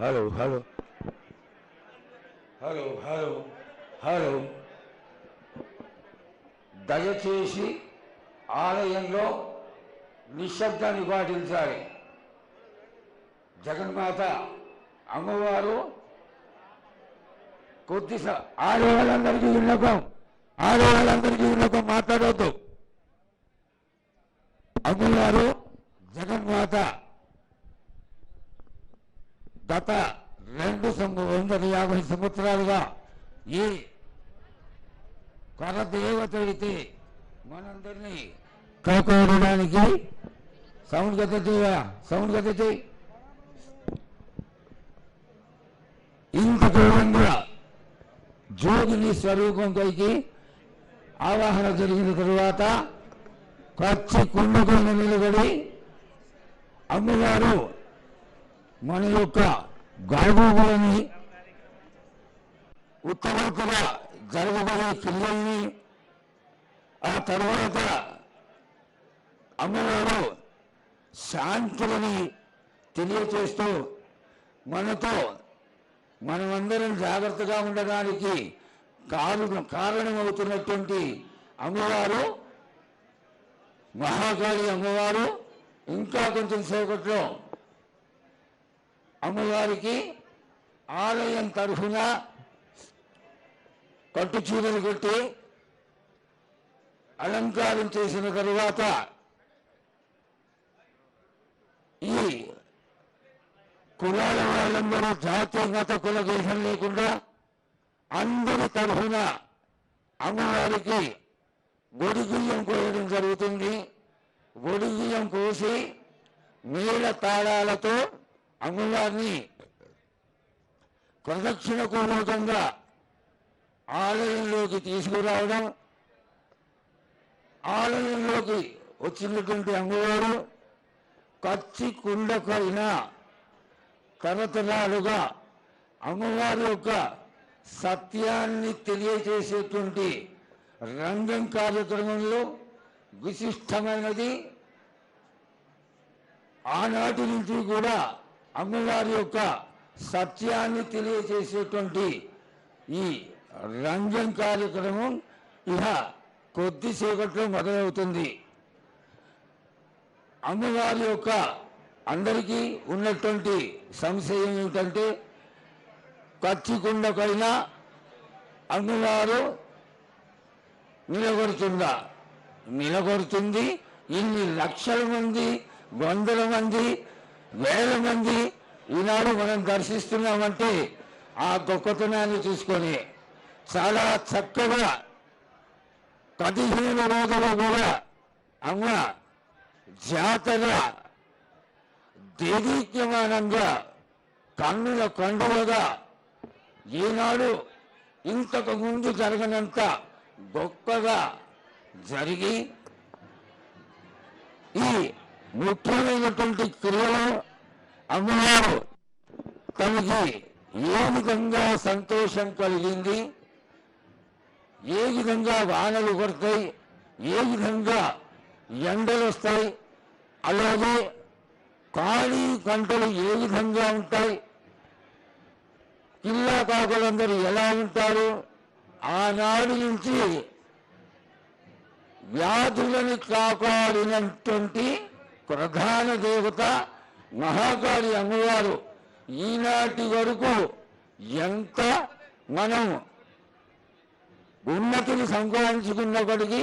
Hello hello hello hello hello దయచేసి ఆలయంలో నిశ్శబ్దాన్ని పాటించాలి. జగన్మాత అమ్మవారు ఆడవాళ్ళందరికీ విన్నపం మాట్లాడవద్దు. అమ్మవారు జగన్మాత గత 250 సంవత్సరాలుగా ఈ కరదేవత అయితే మనందరినీ కాపాడడానికి సౌండ్ గతి ఇంత దూరంగా జోగిని స్వరూపం పైకి ఆవాహన జరిగిన తరువాత కచ్చి కుండకొండ నిలబడి అమ్మవారు మన యొక్క గర్భగుడిని ఉత్తరోత్తర జరగబడే పిల్లల్ని ఆ తర్వాత అమ్మవారు శాంతులని తెలియచేస్తూ మనమందరం జాగ్రత్తగా ఉండడానికి కారణమవుతున్నటువంటి అమ్మవారు మహాకాళి అమ్మవారు ఇంకా కొంచెం సేపట్లో అమ్మవారికి ఆలయం తరఫున కట్టు చీరలు కట్టి అలంకారం చేసిన తరువాత ఈ కులాల వాళ్ళందరూ జాతీయత కుల దేశం లేకుండా అందరి తరఫున అమ్మవారికి గొడిగియ్యం కోయడం జరుగుతుంది. గొడిగియ్యం కోసి మేళ తాళాలతో అమ్మవారిని ప్రదక్షిణ పూర్వకంగా ఆలయంలోకి తీసుకురావడం, ఆలయంలోకి వచ్చినటువంటి అమ్మవారు కచ్చి కుండకైన తరతరాలుగా అమ్మవారి యొక్క సత్యాన్ని తెలియజేసేటువంటి రంగం కార్యక్రమంలో విశిష్టమైనది. ఆనాటి నుంచి కూడా అమ్మవారి యొక్క సత్యాన్ని తెలియజేసేటువంటి ఈ రంగం కార్యక్రమం ఇక కొద్దిసేపట్లో మొదలవుతుంది. అమ్మవారి యొక్క అందరికీ ఉన్నటువంటి సంశయం ఏమిటంటే కచ్చికుండకైనా అమ్మవారు నిలబడుతుంది. ఇన్ని లక్షల మంది, వందల మంది, వేల మంది ఈనాడు మనం దర్శిస్తున్నామంటే ఆ గొప్పతనాన్ని చూసుకొని చాలా చక్కగా 15 రోజులు కూడా అమ్మ జాతర దేదీప్యమానంగా కన్నుల కండువగా ఈనాడు ఇంతకు ముందు జరగనంత గొప్పగా జరిగి ఈ ముఖ్యమైనటువంటి క్రియలో అమ్మవారు తనకి ఏ విధంగా సంతోషం కలిగింది, ఏ విధంగా వానలు పడతాయి, ఏ విధంగా ఎండలు వస్తాయి, అలాగే ఖాళీ గంటలు ఏ విధంగా ఉంటాయి, పిల్లా కాకులందరూ ఎలా ఉంటారు, ఆనాడు నుంచి వ్యాధులను కాపాడినటువంటి ప్రధాన దేవత మహాకాళి అమ్మవారు ఈనాటి వరకు ఎంత మనం ఉన్నతిని సంపాదించుకున్నప్పటికీ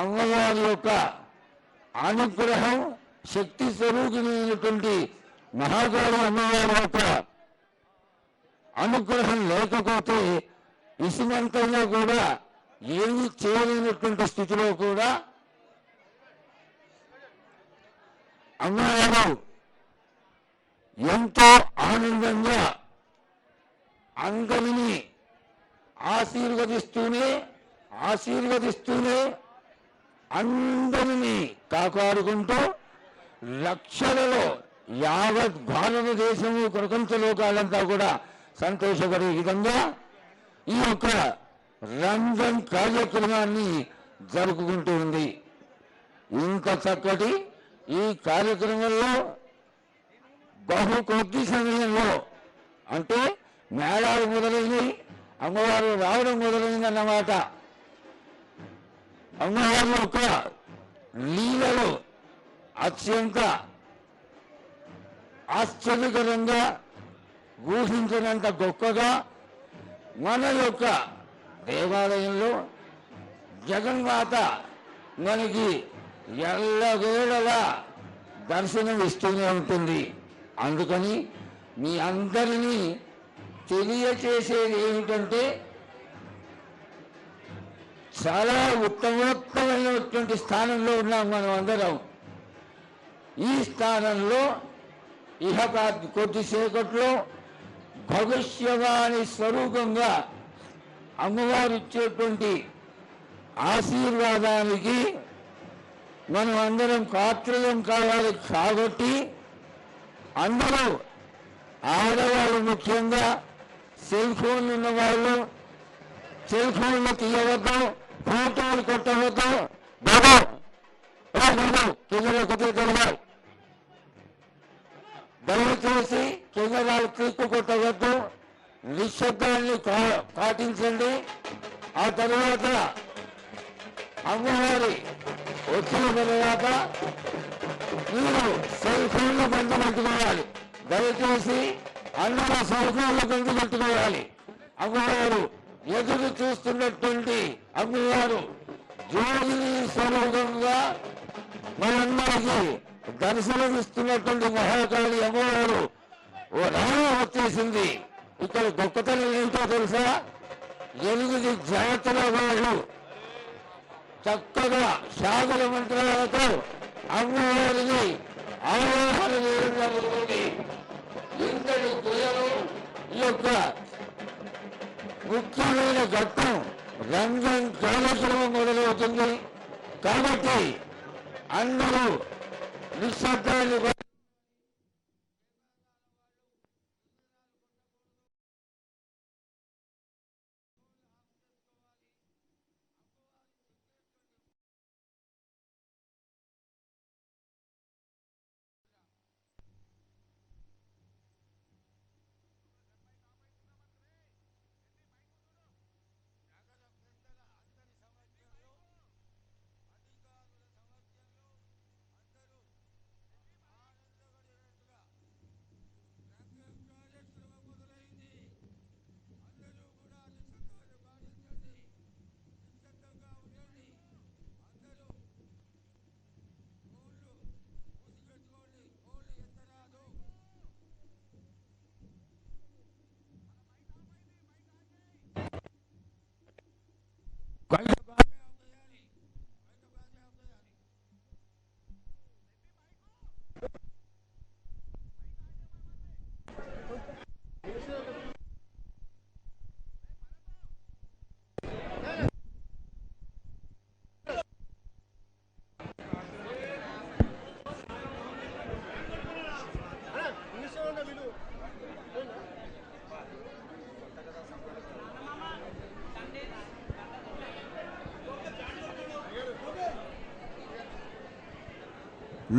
అమ్మవారి యొక్క అనుగ్రహం, శక్తి స్వరూపిణైనటువంటి మహాకాళి అమ్మవారి యొక్క అనుగ్రహం లేకపోతే ఇసుమంతంగా కూడా ఏమీ చేయలేనటువంటి స్థితిలో కూడా అమ్మవారు ఎంతో ఆనందంగా అందరినీ ఆశీర్వదిస్తూనే అందరినీ కాపాడుకుంటూ లక్షలలో యావత్ భారతదేశము, ప్రపంచ లోకాలంతా కూడా సంతోషపడే విధంగా ఈ యొక్క రంజాన్ కార్యక్రమాన్ని జరుపుకుంటూ ఉంది. ఇంత చక్కటి ఈ కార్యక్రమంలో బహు కొద్ది సమయంలో అంటే మేళాలు మొదలైనవి, అమ్మవారు రావడం మొదలైందన్నమాట. అమ్మవారి యొక్క లీలలు అత్యంత ఆశ్చర్యకరంగా, ఊహించినంత గొప్పగా మన యొక్క దేవాలయంలో జగన్మాత మనకి ఎల్లవేళలా దర్శనం ఇస్తూనే ఉంటుంది. అందుకని మీ అందరినీ తెలియచేసేది ఏమిటంటే, చాలా ఉత్తమోత్తమైనటువంటి స్థానంలో ఉన్నాం మనం అందరం. ఈ స్థానంలో ఇహ కొద్దిసేపట్లో భవిష్యవాణి స్వరూపంగా అమ్మవారు ఇచ్చేటువంటి ఆశీర్వాదానికి మనం అందరం పాత్రయం కావాలి. కాబట్టి అందరూ, ఆడవాళ్ళు ముఖ్యంగా, సెల్ ఫోన్లు ఉన్నవాళ్ళు సెల్ ఫోన్లు తీయవద్దు, ఫోటోలు కొట్టవద్దు. బాబు కెమెరా కొట్టగలరు, దయచేసి కెమెరాలు క్లిక్ కొట్టవద్దు, నిశ్శబ్దాన్ని పాటించండి. ఆ తర్వాత అమ్మవారి వచ్చిన తర్వాత మీరు సెల్ ఫోన్లు బంధు పెట్టుకోవాలి. దయచేసి అందరూ సెల్ ఫోన్లు బంధు పెట్టుకోవాలి. అమ్మవారు ఎదురు చూస్తున్నటువంటి అమ్మవారు జ్యోతిని స్వరూపంగా మనందరికీ దర్శనమిస్తున్నటువంటి మహాకాళి అమ్మవారు ఓ రామ వచ్చేసింది. ఇక్కడ గొప్పతనం ఏంటో తెలుసా? 8 జాతుల వాళ్ళు చక్కగా శాగల మంత్రాలతో అమ్మవారిని ఆవాహన చేయడం జరుగుతుంది. ఇంతటి పూజలు ఈ యొక్క ముఖ్యమైన ఘట్టం రంగం కార్యక్రమం మొదలవుతుంది. కాబట్టి అందరూ నిశ్శబ్దాన్ని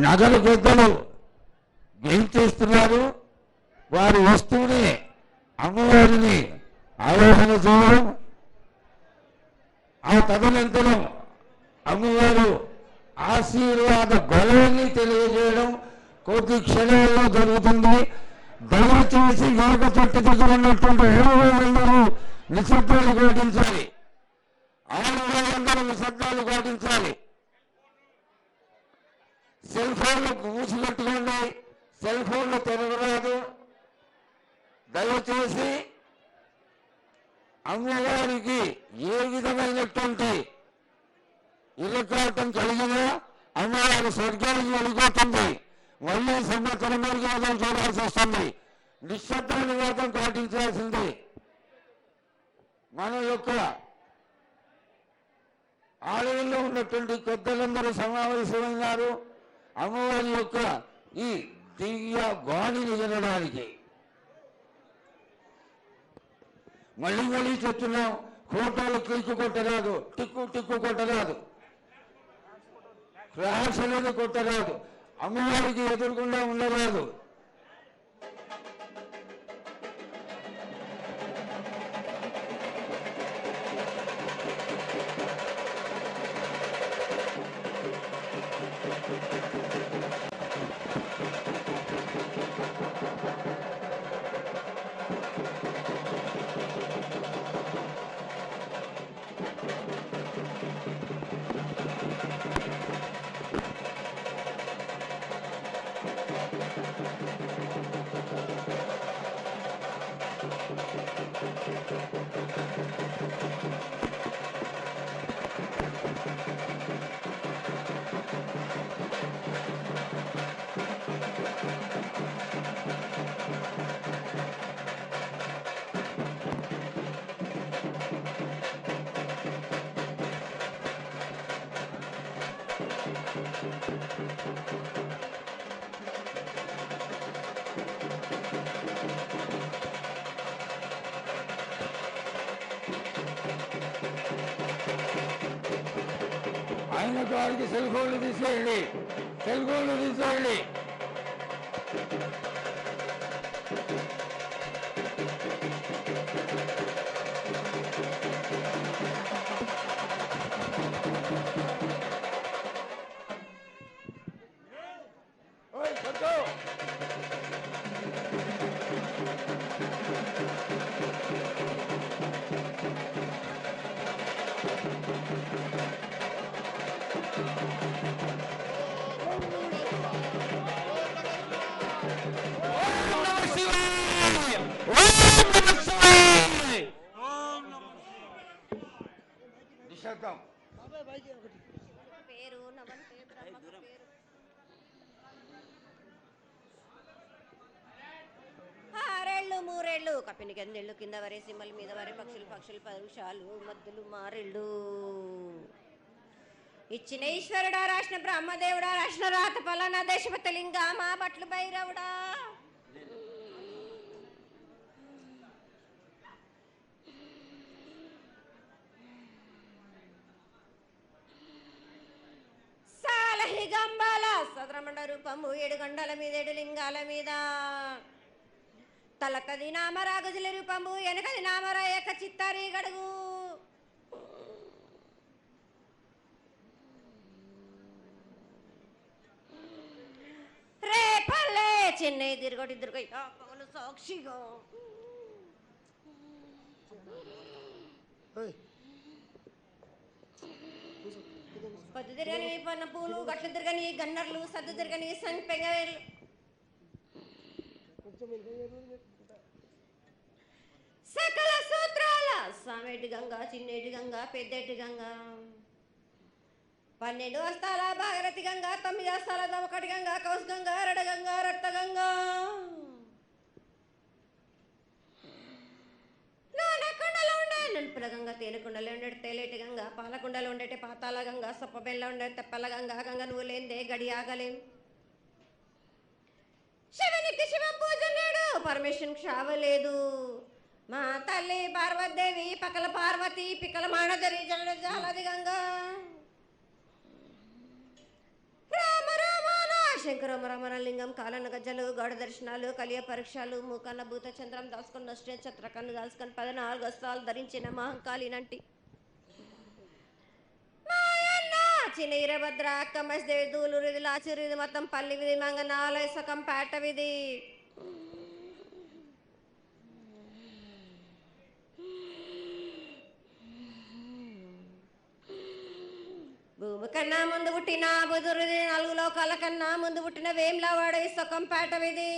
నగర పెద్దలు గెలిచేస్తున్నారు. వారు వస్తూనే అమ్మవారిని ఆవాహన చేయడం, ఆ తదనంతరం అమ్మవారు ఆశీర్వాద బలాన్ని తెలియజేయడం కొద్ది క్షణాల్లో జరుగుతుంది. దయచేసి యోగ చెట్టు దగ్గర ఉన్నటువంటి 7,000 నిశ్శబ్దాలు పాటించాలి. 6,000 నిశ్శబ్దాలు పాటించాలి. సెల్ ఫోన్లు మూసిపెట్టుకోండి, సెల్ ఫోన్లు తిరగరాదు. దయచేసి అమ్మవారికి ఏ విధమైనటువంటి ఇరకాటం కలిగినా అమ్మవారి స్వర్గానికి వెళ్ళిపోతుంది. మళ్ళీ సంవత్సరం మార్గం చూడాల్సి వస్తుంది. నిశ్శబ్దాన్ని మాత్రం పాటించాల్సింది. మన యొక్క ఆలయంలో ఉన్నటువంటి పెద్దలందరూ సమావేశమైనారు అమ్మవారి యొక్క ఈ దివ్య వాణిని వినడానికి. మళ్ళీ మళ్ళీ చెప్తున్నాం, ఫోటోలు క్లిక్కు కొట్టరాదు, టిక్కు కొట్టరాదు, ఫ్లాష్ అనేది కొట్టరాదు, అమ్మవారికి ఎదురుకుండా ఉండరాదు. ఆయన వారికి సెల్ ఫోన్లు తీసేయండి, సెల్ ఫోన్లు తీసేయండి. మూరేళ్ళు కప్పిని గందెళ్ళు కింద వరే సింహల మీద వరే పక్షులు పరుషాలు మద్దులు మారెళ్ళు ఇచ్చిన ఈశ్వరుడా రాసిన బ్రహ్మదేవుడా రాసిన రాత పలానా దేశపతి లింగా మా బట్లు భైరవుడా సాలహి గంబాల సదరమండ రూపము 7 గండల మీద 7 లింగాల మీద తలకది నామరా గజల రూపము వెనకది నామరా ఏక చిత్తారి గడుగు రేపల్లే చెన్నై తిరుగొట్టి పగలు సాక్షిగా పొద్దు తిరగని పన్న పూలు గట్లు తిరగని గన్నర్లు సద్దు తిరగని సంపెంగలు సకల సూత్రాల సామేటి గంగా చిన్నేటి గంగా పెద్దేటి గంగా 12 హస్తాల భాగరథి గంగా 9 హస్తాల దవకటి గంగా కౌస్ గంగా రడ గంగా రక్త గంగా నానకొండలో ఉండే నలుపుల గంగా తేనెకొండలో ఉండే తేలేటి గంగా పాలకొండలో ఉండేటి పాతాల గంగా సొప్పబెల్ల ఉండే తెప్పల గంగా గంగ నువ్వు లేందే గడి ఆగలేం శివునికి శివం పూజ లేడు పరమేశ్వరునికి క్షావలేదు మా తల్లి పార్వతీదేవి పకల పార్వతి పికల మానదరి జల జాలది గంగా రామ రామాన శంకర రమణ లింగం కాలన గజ్జలు గౌడ దర్శనాలు కలియ పరీక్షలు మూకన్న భూత చంద్రం దాల్చుకొని నష్ట ఛత్రకన్ను దాల్చుకొని 14 హస్తాలు ధరించిన మహంకాళినంటి చిన్న ఈరభద్ర అక్కమ్మదేవి దూలూరు ఇది లాచూరు ఇది మొత్తం పల్లి విధి మంగనాలయ సకం పేట విధి భూమి కన్నా ముందు పుట్టిన బుధురుది 4 లోకాల కన్నా ముందు పుట్టిన వేమ్లవాడ సకం పేట విధి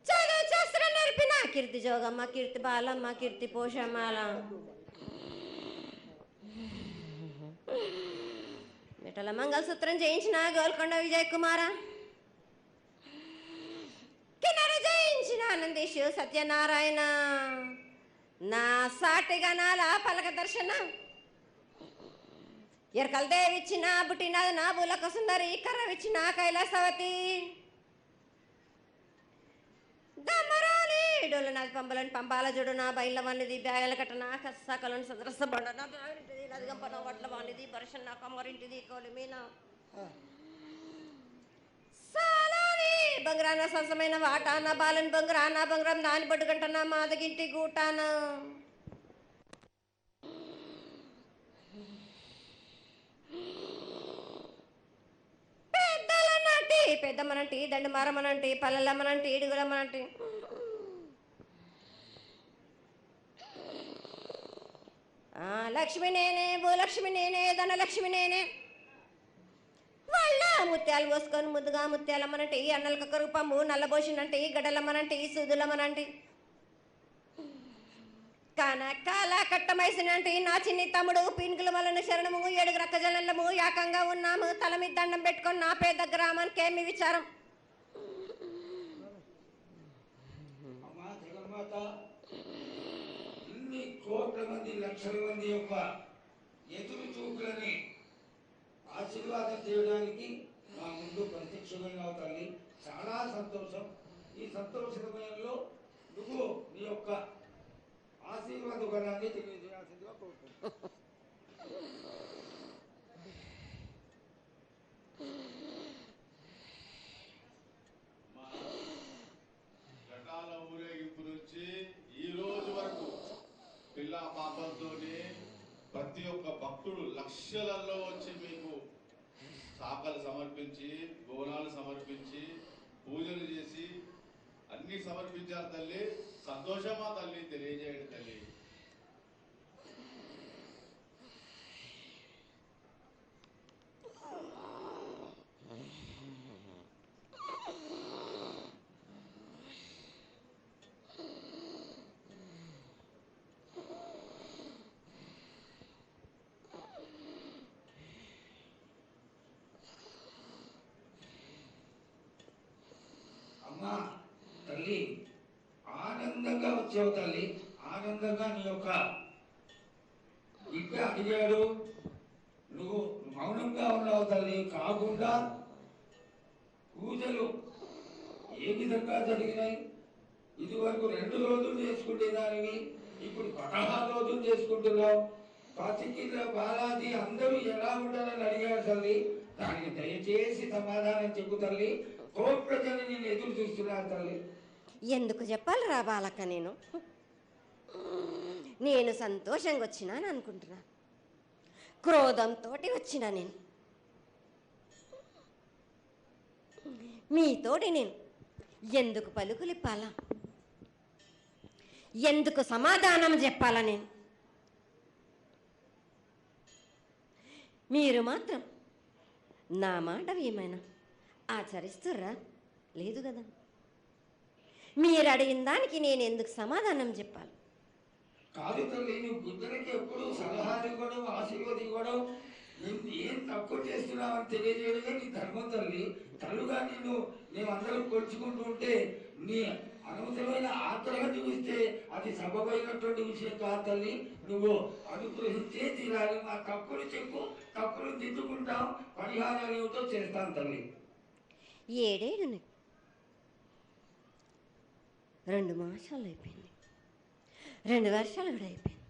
చదువు శాస్త్రం నేర్పిన కీర్తి జోగమ్మ కీర్తి బాలమ్మ కీర్తి పోషమాల మెటల మంగళసూత్రం చేయించిన గోల్కొండ విజయ్ కుమార కిన్నెర జయించిన ఆనందేశు సత్యనారాయణ నా సాటిగా నాల పలక దర్శన ఎరకల దేవిచ్చిన బుట్టినది నా బులక సుందరి కర్రవిచ్చిన కైలాసవతి దమ్మరాని డోలనాథ్ పంపలని పంపాల జుడు నా బయల వన్నిది బ్యాగల కట్ట నా కసకలను సదరస బండ నా బ్యాగింటిది లదిగంపన వడ్ల వానిది బర్షన్ నా కమ్మరింటిది కోలిమీన సాలాని బంగ్రాన సరసమైన వాటాన బాలని బంగ్రాన బంగ్రం దాని బొడ్డు గంటన మాదగింటి గూటాన పెద్దమ్మనంటి దండు మారమ్మనంటి పల్లెల్లమ్మనంటి ఇడుగులమ్మనంటి లక్ష్మి నేనే భూలక్ష్మి నేనే ధనలక్ష్మి నేనే వాళ్ళ ముత్యాలు పోసుకొని ముద్దుగా ముత్యాలమ్మనంటి అన్నలకు కరుపమ్ము నల్లబోసినంటి గడ్డలమ్మనంటి సూదులమ్మనంటి కనకాల కట్టమైసినంటి నా చిన్ని తమ్ముడు పీనుగుల వలన శరణము 7 రక్కజనలము ఏకంగా ఉన్నాము తల మీద దండం పెట్టుకొని నా పెద్ద గ్రామానికి ఏమి విచారం. ఇన్ని కోట్ల మంది లక్షల మంది యొక్క ఎదురు చూపులని ఆశీర్వాదం చేయడానికి మా ముందు ప్రత్యక్షంగా తల్లి చాలా సంతోషం. ఈ సంతోష సమయంలో నువ్వు నీ యొక్క ఆశీర్వాద బలాన్ని తెలియజేయాల్సిందిగా కోరుకుంటున్నాను. ఘటాల ఊరేగింపు నుంచి ఈ రోజు వరకు పిల్ల పాపంతోనే ప్రతి ఒక్క భక్తుడు లక్షలలో వచ్చి మీకు శాఖలు సమర్పించి బోనాలు సమర్పించి పూజలు చేసి అన్ని సమర్పించారు తల్లి. సంతోషమా తల్లి తెలియజేయండి తల్లి. అమ్మా తల్లి ఆనందంగా వచ్చావు తల్లి. ఆనందంగా నీ యొక్క బిడ్డ అడిగాడు, నువ్వు మౌనంగా ఉన్నావు తల్లి. కాకుండా పూజలు ఏ విధంగా జరిగినాయి? ఇదివరకు 2 రోజులు చేసుకునేదానివి, ఇప్పుడు 16 రోజులు చేసుకుంటున్నావు. పసికిల బాలాజీ అందరూ ఎలా ఉండాలని అడిగారు తల్లి. దానికి దయచేసి సమాధానం చెప్పు తల్లి. కోట్ల జనం నేను ఎదురు చూస్తున్నారు తల్లి. ఎందుకు చెప్పాలి రా బాలక్క, నేను సంతోషంగా వచ్చినాను అనుకుంటున్నా, క్రోధంతో వచ్చినా నేను మీతోటి నేను ఎందుకు పలుకులిప్పాలా, ఎందుకు సమాధానం చెప్పాలా? నేను మీరు మాత్రం నా మాట ఏమైనా ఆచరిస్తుర్రా? లేదు కదా. మీరు అడిగిన దానికి నేను ఎందుకు సమాధానం చెప్పాలి? కాదు తల్లి, నువ్వు బిడ్డలకి ఎప్పుడు సలహాలు ఇవ్వడం, ఆశీర్వాదం ఇవ్వడం, ఏం తక్కువ చేస్తున్నావని తెలియజేయడమే నీ ధర్మం తల్లి. తల్లుగా మేమందరం కొలుచుకుంటూ ఉంటే నీ అనవసరమైన ఆగ్రహం చూపిస్తే అది సబబైనటువంటి విషయం కాదు తల్లి. నువ్వు అనుగ్రహించే తీరాలి. మా తప్పులు చెప్పు, తప్పులు దిద్దుకుంటాం, పరిహారాలు ఏమిటో చేస్తాను తల్లి. 7 ఏళ్ళు 2 మాసాలు అయిపోయింది, 2 వర్షాలు కూడా అయిపోయింది.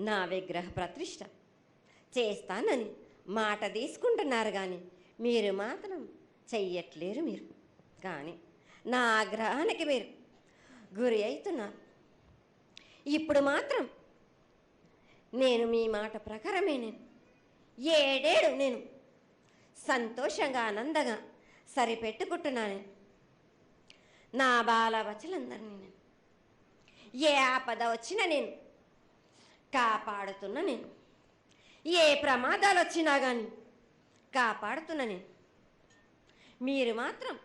నా విగ్రహ ప్రతిష్ఠ చేస్తానని మాట తీసుకుంటున్నారు కానీ మీరు మాత్రం చెయ్యట్లేరు. మీరు కానీ నా ఆగ్రహానికి మీరు గురి అవుతున్నారు. ఇప్పుడు మాత్రం నేను మీ మాట ప్రకారమే నేను 7 ఏళ్ళు నేను సంతోషంగా ఆనందంగా సరిపెట్టుకుంటున్నాను. నా బాలవచలందరినీ నేను ఏ ఆపద వచ్చినా నేను కాపాడుతున్నా. నేను ఏ ప్రమాదాలు వచ్చినా కానీ కాపాడుతున్నా. నేను మీరు మాత్రం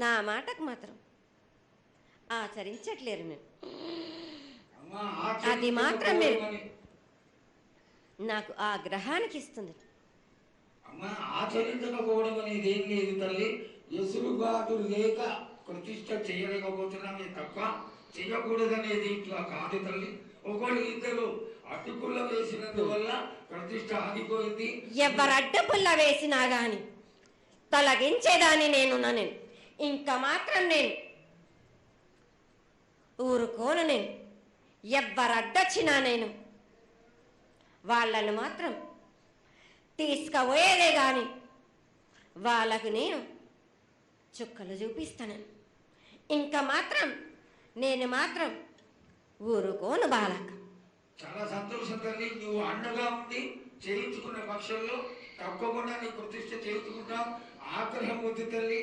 నా మాటకు మాత్రం ఆచరించట్లేరు. మీరు అది మాత్రం మీరు నాకు ఆగ్రహానికి ఇస్తుంది. అమ్మా, ఆచరించకపోవడం అనేది ఏం లేదు తల్లి. ఎసురుబాటు లేక ప్రతిష్ట చేయలేకపోతున్నామే తప్ప చేయకూడదనేది ఇట్లా కాదు తల్లి. ఒకళ్ళు ఇద్దరు అడ్డుపుల్ల వేసినందువల్ల ప్రతిష్ట ఆగిపోయింది. ఎవరు అడ్డుపుల్ల వేసినా గాని తొలగించేదాన్ని నేను. ఇంకా మాత్రం నేను ఊరుకోను. నేను ఎవరు అడ్డొచ్చినా నేను వాళ్ళను మాత్రం తీసుకుపోయేదే కానీ వాళ్ళకు నేను చుక్కలు చూపిస్తాను. ఇంకా మాత్రం నేను మాత్రం ఊరుకోను బాలక్క. చాలా సంతోషం తల్లి. నువ్వు అండగా ఉండి చేయించుకున్న పక్షంలో తప్పకుండా నీ ప్రతిష్ట చేయించుకుంటాం. ఆగ్రహం వద్దు తల్లి,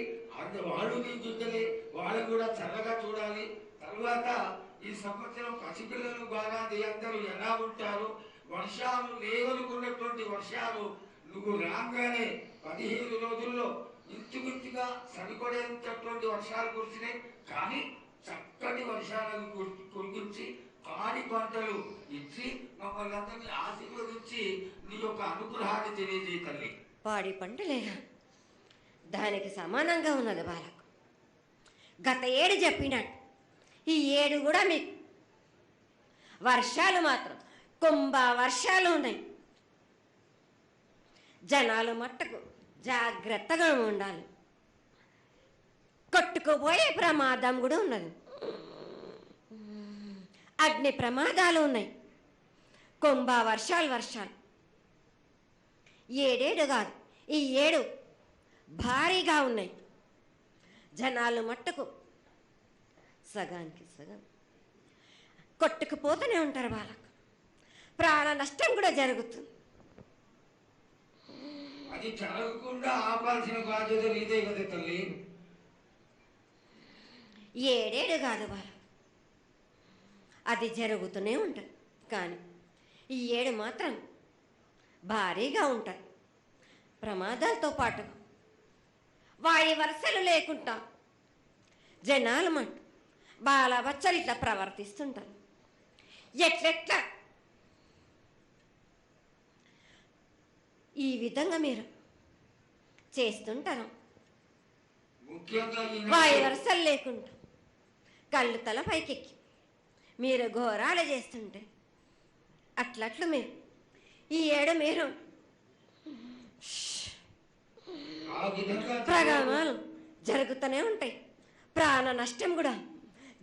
వాళ్ళు నీ బిడ్డలే, వాళ్ళని కూడా చల్లగా చూడాలి. తర్వాత ఈ సంవత్సరం పసిపిల్లలు బాగా అందరూ ఎలా ఉంటారు, వర్షాలు లేవనుకున్నటువంటి వర్షాలు నువ్వు రాగానే 15 రోజుల్లో ఇంచుమించుగా సరిపడేటటువంటి వర్షాలు కురిసినాయి. కానీ చక్కటి వర్షాలను కురిపించి పాడి పంటలు ఇచ్చి మమ్మల్ని అందరినీ ఆశీర్వదించి నీ యొక్క అనుగ్రహాన్ని తెలియజేయ తల్లి. పాడి పంటలేగా దానికి సమానంగా ఉన్నది బాలకు. గత ఏడు చెప్పినట్టు ఈ ఏడు కూడా మీకు వర్షాలు మాత్రం కుంభ వర్షాలు ఉన్నాయి. జనాలు మట్టుకు జాగ్రత్తగా ఉండాలి. కొట్టుకుపోయే ప్రమాదం కూడా ఉన్నది. అగ్ని ప్రమాదాలు ఉన్నాయి. కుంభ వర్షాలు ఏడేడు కాదు, ఈ ఏడు భారీగా ఉన్నాయి. జనాలు మట్టుకు సగానికి సగం కొట్టుకుపోతూనే ఉంటారు. వాళ్ళకు ప్రాణ నష్టం కూడా జరుగుతుంది. అది జరగకుండా ఆపాల్సిన బాధ్యత నీదే కదా తల్లి. ఏడేడు కాదు వాళ్ళు, అది జరుగుతూనే ఉంటుంది. కానీ ఈ ఏడు మాత్రం భారీగా ఉంటుంది. ప్రమాదాలతో పాటు వాయు వరుసలు లేకుండా జనాలు మట్టు బాలబచ్చలు ఇట్లా ప్రవర్తిస్తుంటారు. ఎట్లెట్లా ఈ విధంగా మీరు చేస్తుంటారు. వాయు వరుసలు లేకుండా కళ్ళు తల పైకెక్కి మీరు ఘోరాలు చేస్తుంటే అట్లట్లు మీరు ఈ ఏడు మీరు ప్రమాదాలు జరుగుతూనే ఉంటాయి. ప్రాణ నష్టం కూడా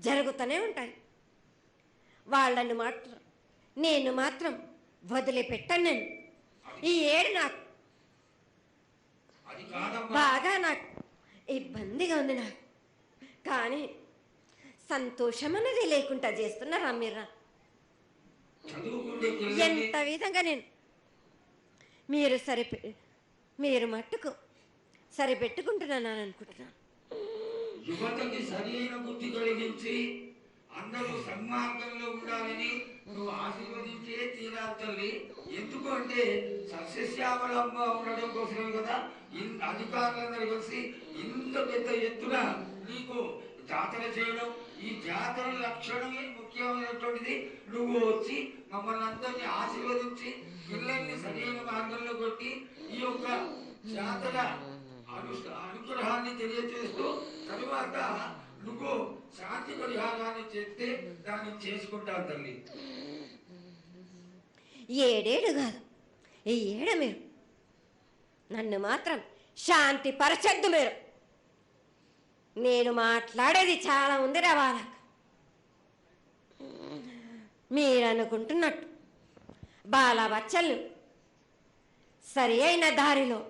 జరుగుతూనే ఉంటాయి. వాళ్ళని మాత్రం నేను మాత్రం వదిలిపెట్టాను. నేను ఈ ఏడు నాకు బాగా నాకు ఇబ్బందిగా ఉంది. నాకు కానీ సంతోషం అనేది లేకుండా చేస్తున్నారా మీరు? ఎంత విధంగా నేను మీరు మట్టుకు సరిపెట్టుకుంటున్నాను అనుకుంటున్నాను. యువతకి సరైన బుద్ధి కలిగించి అందరూ సన్మార్గంలో ఉండాలని నువ్వు ఆశీర్వదించే తీరాలి తల్లి. ఎందుకంటే సస్యశ్యామలంగా ఉండడం కోసమే కదా అధికారులందరూ కలిసి ఇంత పెద్ద ఎత్తున నీకు జాతర చేయడం. ఈ జాతర లక్షణమే ముఖ్యమైనటువంటిది. నువ్వు వచ్చి మమ్మల్ని అందరినీ ఆశీర్వదించి పిల్లల్ని సరైన మార్గంలో కొట్టి ఈ యొక్క జాతర అనుగ్రహాన్ని తెలియజేస్తూ తరువాత నువ్వు శాంతి పరిహారాన్ని చేస్తే దాన్ని చేసుకుంటావు తల్లి. ఏడేడు కాదు, ఈ ఏడు మీరు నన్ను మాత్రం శాంతి పరచద్దు. నేను మాట్లాడేది చాలా ఉంది రా వాళ్ళకు. మీరు అనుకుంటున్నట్టు బాలబచ్చలు సరి అయిన దారిలో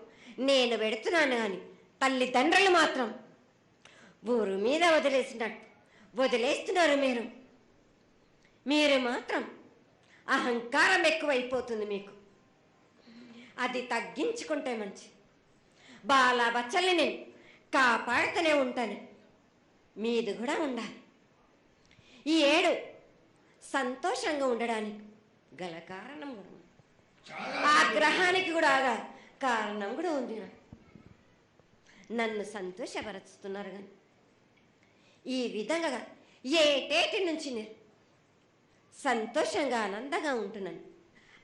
నేను పెడుతున్నాను. కానీ తల్లిదండ్రులు మాత్రం ఊరు మీద వదిలేస్తున్నారు. మీరు మాత్రం అహంకారం ఎక్కువైపోతుంది మీకు. అది తగ్గించుకుంటే మంచి. బాలబచ్చల్ని నేను కాపాడుతూనే ఉంటాను. మీది కూడా ఉండాలి. ఈ ఏడు సంతోషంగా ఉండడానికి గల కారణం కూడా ఉంది. ఆగ్రహానికి కూడా కారణం కూడా ఉంది. నన్ను సంతోషపరుస్తున్నారు. కానీ ఈ విధంగా ఏటేటి నుంచి నేను సంతోషంగా ఆనందంగా ఉంటున్నాను.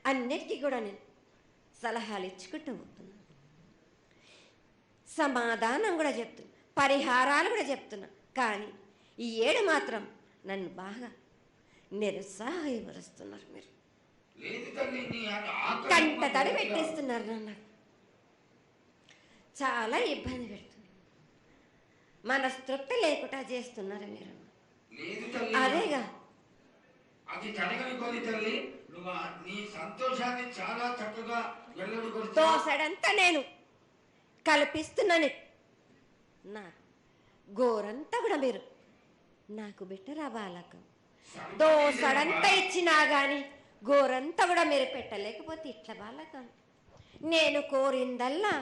అన్నిటికీ కూడా నేను సలహాలు ఇచ్చుకుంటూ పోతున్నాను. సమాధానం కూడా చెప్తున్నా, పరిహారాలు కూడా చెప్తున్నా. కానీ ఈ ఏడు మాత్రం నన్ను బాగా నిరుత్సాహపరుస్తున్నారు. మీరు కంట తడి పెట్టేస్తున్నారు. నన్ను చాలా ఇబ్బంది పెడుతున్నారు. మనస్తృప్తి లేకుండా చేస్తున్నారు మీరు. అదేగా అది జరగని పని తల్లి. నువ్వు నీ సంతోషాన్ని చాలా చక్కగా దోసడంతా నేను కల్పిస్తున్నాను. నా గోరంతా కూడా మీరు నాకు బెట్టరా బాలకం. దోసడంతా ఇచ్చినా గాని గోరంతా కూడా మీరు పెట్టలేకపోతే ఇట్లా బాలక నేను కోరిందల్లా